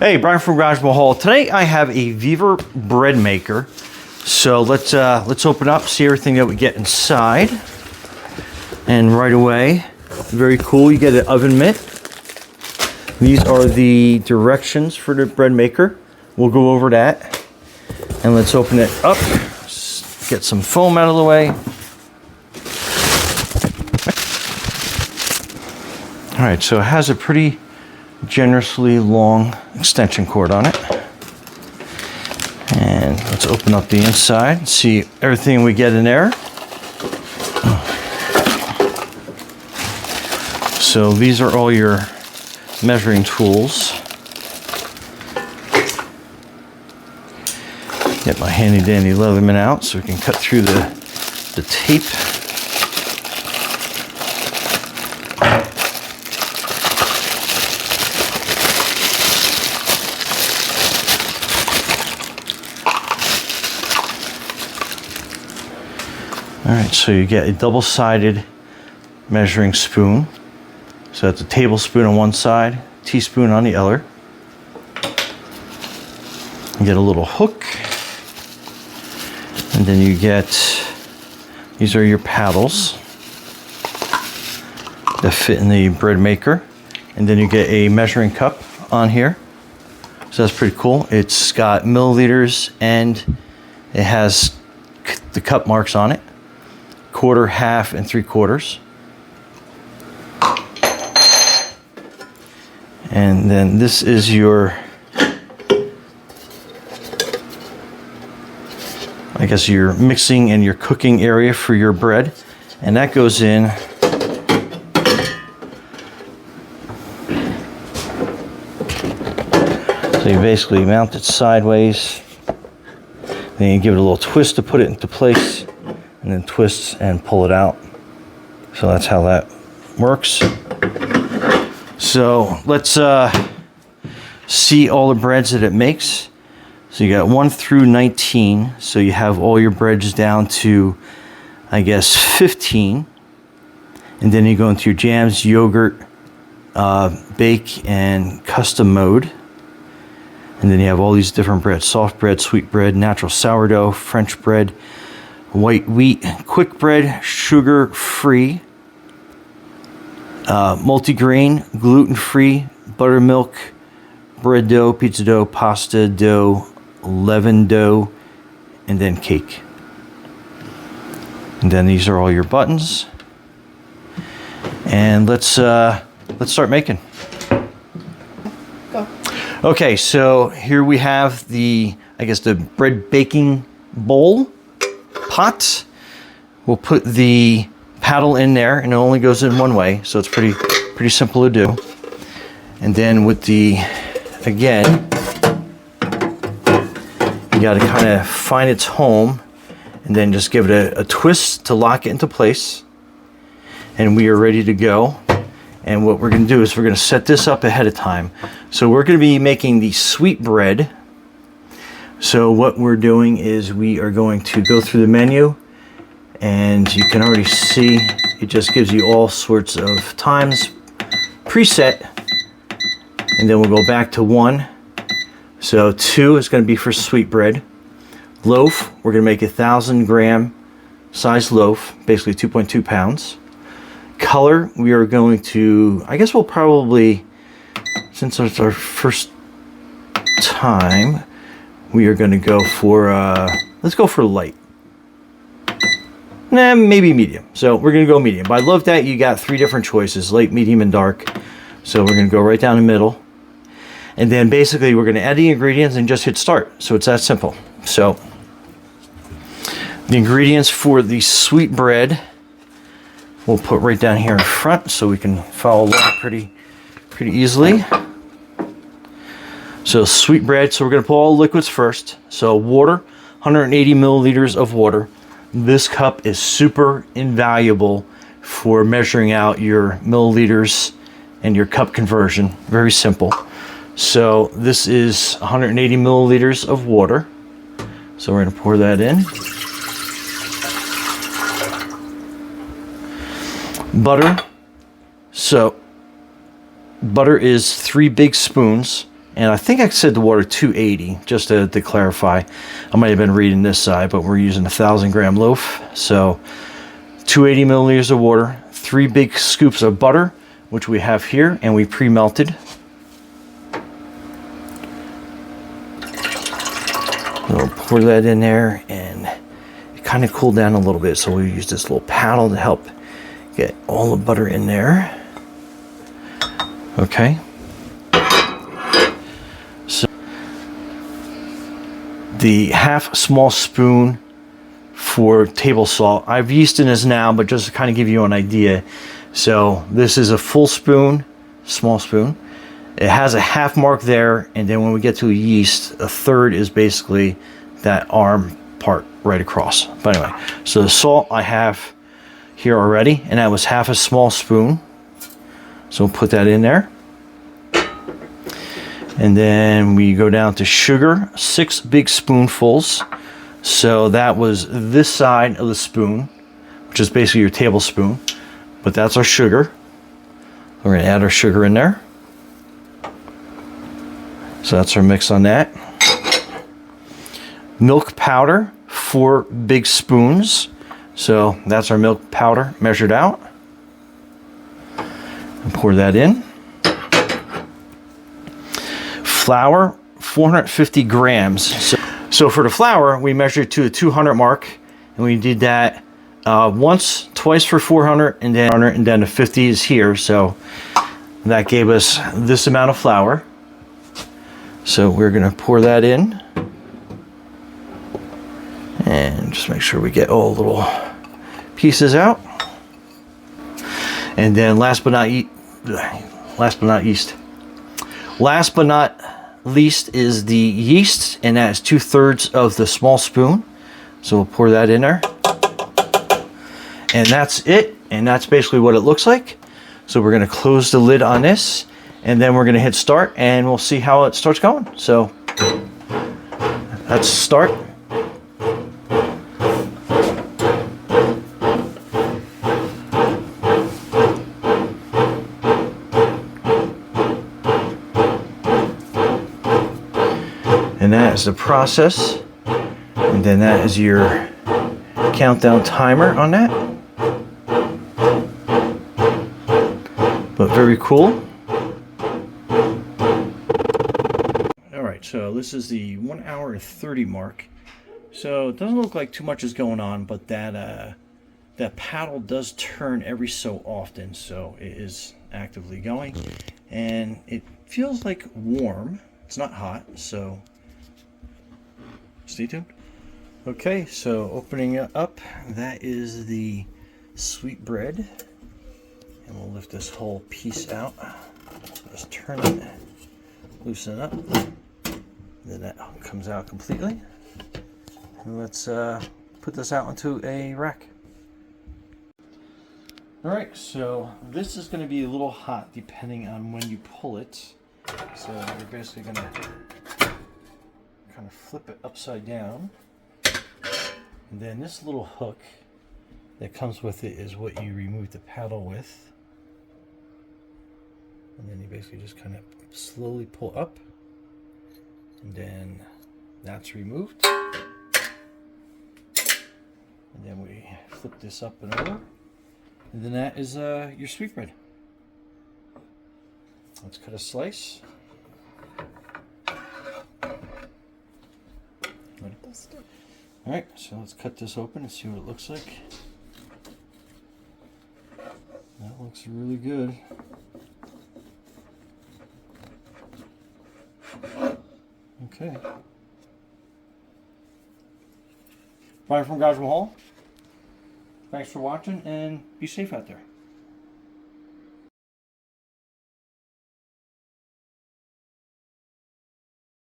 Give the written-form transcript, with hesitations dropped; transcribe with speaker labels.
Speaker 1: Hey, Brian from GarageMahal. Today I have a VEVOR bread maker. So let's open up, see everything that we get inside. And right away, very cool, you get an oven mitt. These are the directions for the bread maker. We'll go over that. And let's open it up. Get some foam out of the way. All right, so it has a pretty generously long extension cord on it. And let's open up the inside and see everything we get in there. So these are all your measuring tools. Get my handy dandy Leatherman out so we can cut through the tape. Alright, so you get a double-sided measuring spoon. So that's a tablespoon on one side, teaspoon on the other. You get a little hook. And then you get, these are your paddles that fit in the bread maker. And then you get a measuring cup on here. So that's pretty cool. It's got milliliters and it has the cup marks on it. Quarter, half, and 3/4. And then this is your, I guess, your mixing and your cooking area for your bread. And that goes in so you basically mount it sideways. Then you give it a little twist to put it into place. And then twist and pull it out. So that's how that works. So let's see all the breads that it makes. So you got 1 through 19. So you have all your breads down to, I guess, 15. And then you go into your jams, yogurt, bake, and custom mode. And then you have all these different breads: soft bread, sweet bread, natural sourdough, French bread, white wheat, quick bread, sugar-free, multigrain, gluten-free, buttermilk, bread dough, pizza dough, pasta dough, leaven dough, and then cake. And then these are all your buttons. And let's start making.
Speaker 2: Go.
Speaker 1: Okay, so here we have the, I guess, the bread baking bowl. Pot. We'll put the paddle in there, and it only goes in one way, so it's pretty simple to do. And then with the, again, you got to kind of find its home, and then just give it a twist to lock it into place. And we are ready to go. And what we're going to do is we're going to set this up ahead of time. So we're going to be making the sweet bread. So what we're doing is we are going to go through the menu, and you can already see it just gives you all sorts of times preset, and then we'll go back to 1. So 2 is going to be for sweet bread. Loaf, we're going to make 1,000-gram size loaf, basically 2.2 pounds. Color, we are going to, I guess we'll probably, since it's our first time, we are going to go for, let's go for light. Nah, maybe medium. So we're going to go medium. But I love that you got 3 different choices, light, medium, and dark. So we're going to go right down the middle. And then basically we're going to add the ingredients and just hit start. So it's that simple. So the ingredients for the sweet bread, we'll put right down here in front so we can follow along pretty easily. So sweet bread, so we're going to put all the liquids first. So water, 180 milliliters of water. This cup is super invaluable for measuring out your milliliters and your cup conversion. Very simple. So this is 180 milliliters of water. So we're going to pour that in. Butter. So butter is 3 big spoons. And I think I said the water 280, just to clarify. I might have been reading this side, but we're using a 1,000-gram loaf. So 280 milliliters of water, 3 big scoops of butter, which we have here, and we pre-melted. We'll pour that in there, and it kind of cooled down a little bit, so we use this little paddle to help get all the butter in there. Okay. So the half small spoon for table salt. I've yeast in this now, but just to kind of give you an idea. So this is a full spoon, small spoon. It has a half mark there, and then when we get to a yeast, a third is basically that arm part right across. But anyway, so the salt I have here already, and that was half a small spoon. So we'll put that in there. And then we go down to sugar, 6 big spoonfuls. So that was this side of the spoon, which is basically your tablespoon. But that's our sugar. We're going to add our sugar in there. So that's our mix on that. Milk powder, 4 big spoons. So that's our milk powder measured out. And pour that in. Flour, 450 grams. So for the flour, we measured to a 200 mark, and we did that once, twice for 400, and then the 50 is here. So that gave us this amount of flour. So we're going to pour that in, and just make sure we get all the little pieces out. And then last but not least is the yeast, and that is 2/3 of the small spoon. So we'll pour that in there, and that's it. And that's basically what it looks like. So we're going to close the lid on this, and then we're going to hit start, and we'll see how it starts going. So let's start. And that is the process. And then that is your countdown timer on that. But very cool. Alright, so this is the 1 hour and 30 mark. So it doesn't look like too much is going on, but that paddle does turn every so often, so it is actively going. And it feels like warm. It's not hot, so stay tuned. Okay, so opening it up, that is the sweet bread. And we'll lift this whole piece out. So just turn it, loosen it up. Then that comes out completely. And let's put this out into a rack. Alright, so this is going to be a little hot depending on when you pull it. So you're basically going to kind of flip it upside down, and then this little hook that comes with it is what you remove the paddle with, and then you basically just kind of slowly pull up, and then that's removed, and then we flip this up and over, and then that is your sweetbread. Let's cut a slice. Alright, so let's cut this open and see what it looks like. That looks really good. Okay. Bye from GarageMahal. Thanks for watching, and be safe out there.